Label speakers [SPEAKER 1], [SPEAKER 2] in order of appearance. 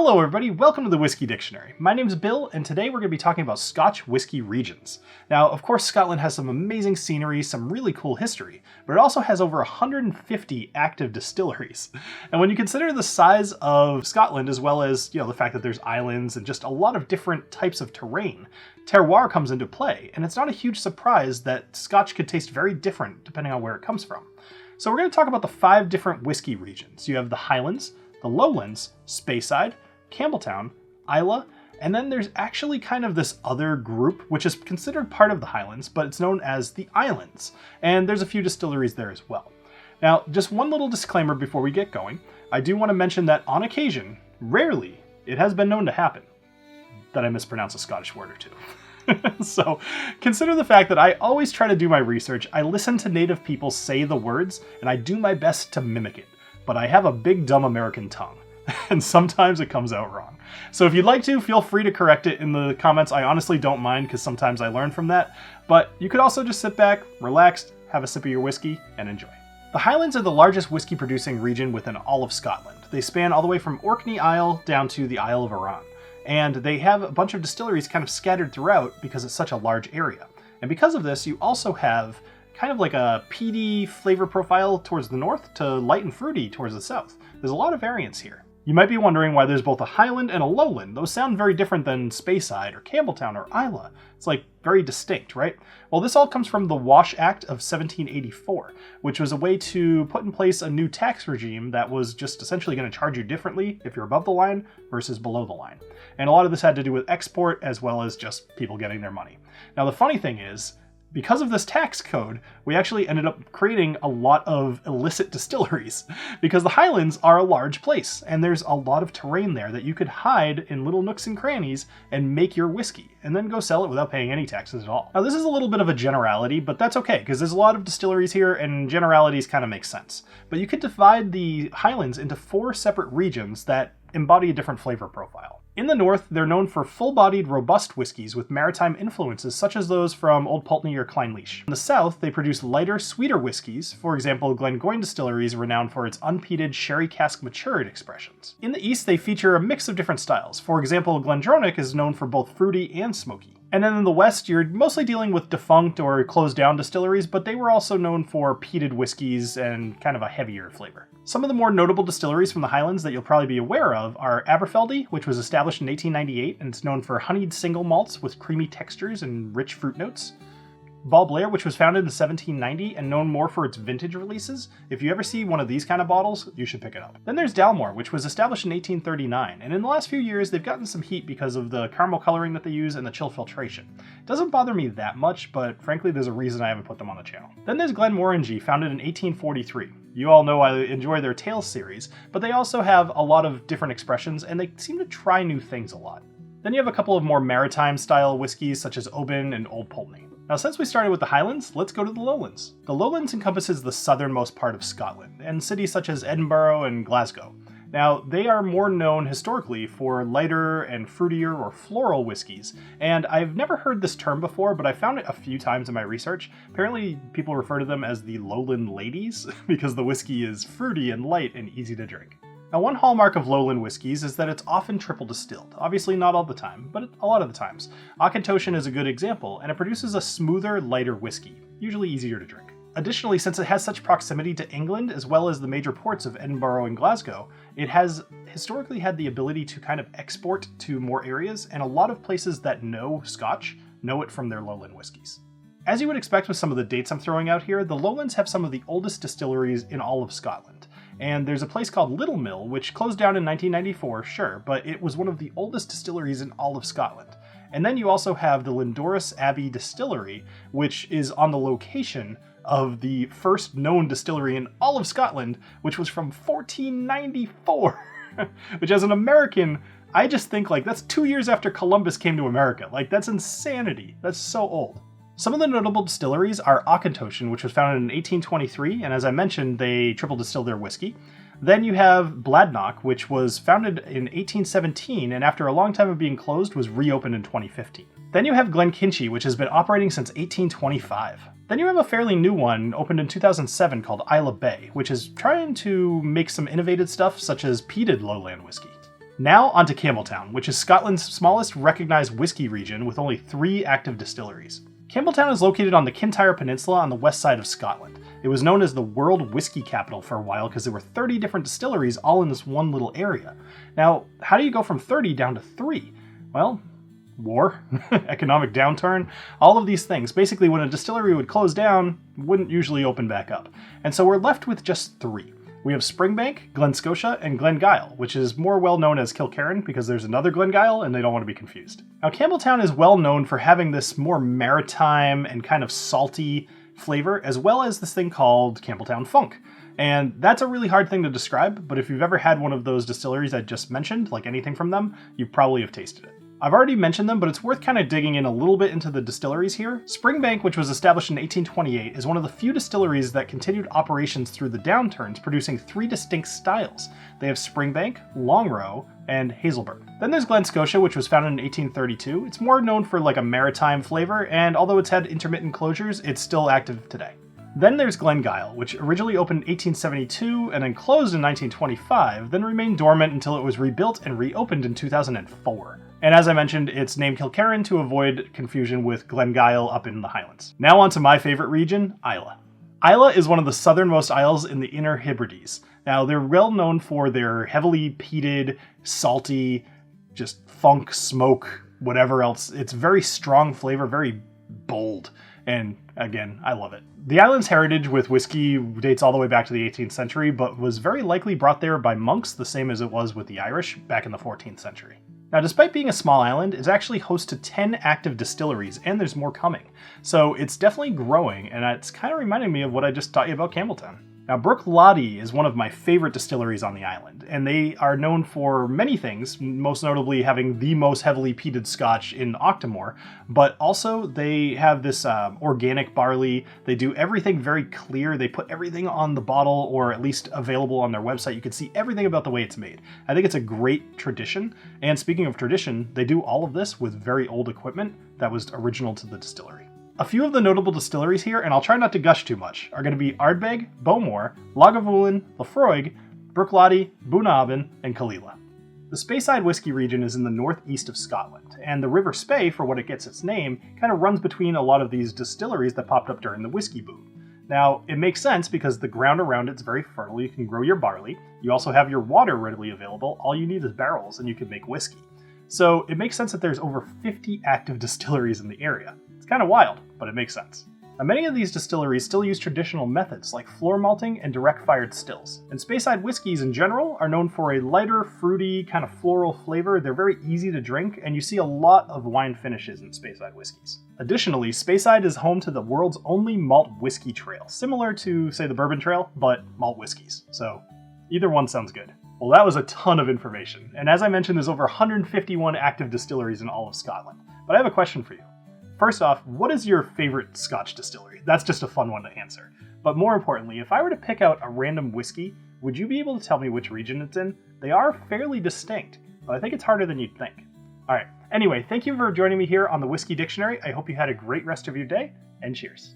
[SPEAKER 1] Hello everybody, welcome to the Whiskey Dictionary. My name is Bill, and today we're going to be talking about Scotch whisky regions. Now, of course, Scotland has some amazing scenery, some really cool history, but it also has over 150 active distilleries. And when you consider the size of Scotland, as well as, the fact that there's islands and just a lot of different types of terrain, terroir comes into play, and it's not a huge surprise that Scotch could taste very different depending on where it comes from. So we're going to talk about the 5 different whiskey regions. You have the Highlands, the Lowlands, Speyside, Campbeltown, Islay, and then there's actually kind of this other group, which is considered part of the Highlands, but it's known as the Islands, and there's a few distilleries there as well. Now, just one little disclaimer before we get going. I do want to mention that on occasion, rarely, it has been known to happen that I mispronounce a Scottish word or two. So consider the fact that I always try to do my research. I listen to native people say the words, and I do my best to mimic it. But I have a big dumb American tongue, and sometimes it comes out wrong. So if you'd like to, feel free to correct it in the comments. I honestly don't mind, because sometimes I learn from that. But you could also just sit back, relax, have a sip of your whiskey, and enjoy. The Highlands are the largest whiskey producing region within all of Scotland. They span all the way from Orkney Isle down to the Isle of Arran. And they have a bunch of distilleries kind of scattered throughout because it's such a large area. And because of this, you also have kind of like a peaty flavor profile towards the north to light and fruity towards the south. There's a lot of variance here. You might be wondering why there's both a Highland and a Lowland. Those sound very different than Speyside or Campbeltown or Islay. It's like very distinct, right? Well, this all comes from the Wash Act of 1784, which was a way to put in place a new tax regime that was just essentially going to charge you differently if you're above the line versus below the line. And a lot of this had to do with export as well as just people getting their money. Now, the funny thing is, because of this tax code, we actually ended up creating a lot of illicit distilleries because the Highlands are a large place and there's a lot of terrain there that you could hide in little nooks and crannies and make your whiskey and then go sell it without paying any taxes at all. Now, this is a little bit of a generality, but that's okay because there's a lot of distilleries here and generalities kind of make sense. But you could divide the Highlands into 4 separate regions that embody a different flavor profile. In the north, they're known for full-bodied, robust whiskies with maritime influences such as those from Old Pulteney or Clynelish. In the south, they produce lighter, sweeter whiskies. For example, Glengoyne Distillery is renowned for its unpeated sherry cask matured expressions. In the east, they feature a mix of different styles. For example, Glendronach is known for both fruity and smoky. And then in the west, you're mostly dealing with defunct or closed down distilleries, but they were also known for peated whiskeys and kind of a heavier flavor. Some of the more notable distilleries from the Highlands that you'll probably be aware of are Aberfeldy, which was established in 1898 and it's known for honeyed single malts with creamy textures and rich fruit notes. Balblair, which was founded in 1790 and known more for its vintage releases. If you ever see one of these kind of bottles, you should pick it up. Then there's Dalmore, which was established in 1839, and in the last few years they've gotten some heat because of the caramel coloring that they use and the chill filtration. It doesn't bother me that much, but frankly there's a reason I haven't put them on the channel. Then there's Glenmorangie, founded in 1843. You all know I enjoy their Tales series, but they also have a lot of different expressions and they seem to try new things a lot. Then you have a couple of more maritime style whiskeys such as Oban and Old Pulteney. Now, since we started with the Highlands, let's go to the Lowlands. The Lowlands encompasses the southernmost part of Scotland, and cities such as Edinburgh and Glasgow. Now, they are more known historically for lighter and fruitier or floral whiskies, and I've never heard this term before, but I found it a few times in my research. Apparently, people refer to them as the Lowland Ladies, because the whiskey is fruity and light and easy to drink. Now, one hallmark of lowland whiskies is that it's often triple distilled. Obviously not all the time, but a lot of the times. Auchentoshan is a good example, and it produces a smoother, lighter whiskey, usually easier to drink. Additionally, since it has such proximity to England as well as the major ports of Edinburgh and Glasgow, it has historically had the ability to kind of export to more areas, and a lot of places that know Scotch know it from their lowland whiskies. As you would expect with some of the dates I'm throwing out here, the Lowlands have some of the oldest distilleries in all of Scotland. And there's a place called Little Mill, which closed down in 1994, sure, but it was one of the oldest distilleries in all of Scotland. And then you also have the Lindores Abbey Distillery, which is on the location of the first known distillery in all of Scotland, which was from 1494. Which, as an American, I just think, that's 2 years after Columbus came to America. That's insanity. That's so old. Some of the notable distilleries are Auchentoshan, which was founded in 1823, and as I mentioned, they triple distilled their whiskey. Then you have Bladnoch, which was founded in 1817, and after a long time of being closed, was reopened in 2015. Then you have Glenkinchie, which has been operating since 1825. Then you have a fairly new one, opened in 2007, called Islay Bay, which is trying to make some innovative stuff, such as peated lowland whiskey. Now onto Campbeltown, which is Scotland's smallest recognized whiskey region with only 3 active distilleries. Campbeltown is located on the Kintyre Peninsula on the west side of Scotland. It was known as the world whiskey capital for a while because there were 30 different distilleries all in this one little area. Now, how do you go from 30 down to 3? Well, war, economic downturn, all of these things. Basically, when a distillery would close down, it wouldn't usually open back up. And so we're left with just 3. We have Springbank, Glen Scotia, and Glengyle, which is more well known as Kilkerran because there's another Glengyle and they don't want to be confused. Now, Campbeltown is well known for having this more maritime and kind of salty flavor, as well as this thing called Campbeltown Funk. And that's a really hard thing to describe, but if you've ever had one of those distilleries I just mentioned, like anything from them, you probably have tasted it. I've already mentioned them, but it's worth kind of digging in a little bit into the distilleries here. Springbank, which was established in 1828, is one of the few distilleries that continued operations through the downturns, producing 3 distinct styles. They have Springbank, Longrow, and Hazelburn. Then there's Glen Scotia, which was founded in 1832. It's more known for like a maritime flavor, and although it's had intermittent closures, it's still active today. Then there's Glengyle, which originally opened in 1872 and then closed in 1925, then remained dormant until it was rebuilt and reopened in 2004. And as I mentioned, it's named Kilkerran to avoid confusion with Glengyle up in the Highlands. Now on to my favorite region, Islay. Islay is one of the southernmost isles in the Inner Hebrides. Now they're well known for their heavily peated, salty, just funk, smoke, whatever else. It's very strong flavor, very bold. And again, I love it. The island's heritage with whiskey dates all the way back to the 18th century, but was very likely brought there by monks, the same as it was with the Irish back in the 14th century. Now, despite being a small island, it's actually host to 10 active distilleries, and there's more coming. So it's definitely growing, and it's kind of reminding me of what I just taught you about Campbeltown. Now, Bruichladdich is one of my favorite distilleries on the island, and they are known for many things, most notably having the most heavily peated Scotch in Octomore, but also they have this organic barley. They do everything very clear. They put everything on the bottle, or at least available on their website. You can see everything about the way it's made. I think it's a great tradition, and speaking of tradition, they do all of this with very old equipment that was original to the distillery. A few of the notable distilleries here, and I'll try not to gush too much, are going to be Ardbeg, Bowmore, Lagavulin, Laphroaig, Bruichladdich, Bunabin, and Kalila. The Speyside whiskey region is in the northeast of Scotland, and the River Spey, for what it gets its name, kind of runs between a lot of these distilleries that popped up during the whiskey boom. Now, it makes sense because the ground around it's very fertile. You can grow your barley. You also have your water readily available. All you need is barrels, and you can make whiskey. So it makes sense that there's over 50 active distilleries in the area. It's kind of wild, but it makes sense. Now, many of these distilleries still use traditional methods like floor malting and direct-fired stills. And Speyside whiskeys in general are known for a lighter, fruity, kind of floral flavor. They're very easy to drink, and you see a lot of wine finishes in Speyside whiskeys. Additionally, Speyside is home to the world's only malt whiskey trail, similar to, say, the Bourbon Trail, but malt whiskeys. So either one sounds good. Well, that was a ton of information. And as I mentioned, there's over 151 active distilleries in all of Scotland. But I have a question for you. First off, what is your favorite Scotch distillery? That's just a fun one to answer. But more importantly, if I were to pick out a random whiskey, would you be able to tell me which region it's in? They are fairly distinct, but I think it's harder than you'd think. Alright, anyway, thank you for joining me here on the Whiskey Dictionary. I hope you had a great rest of your day, and cheers.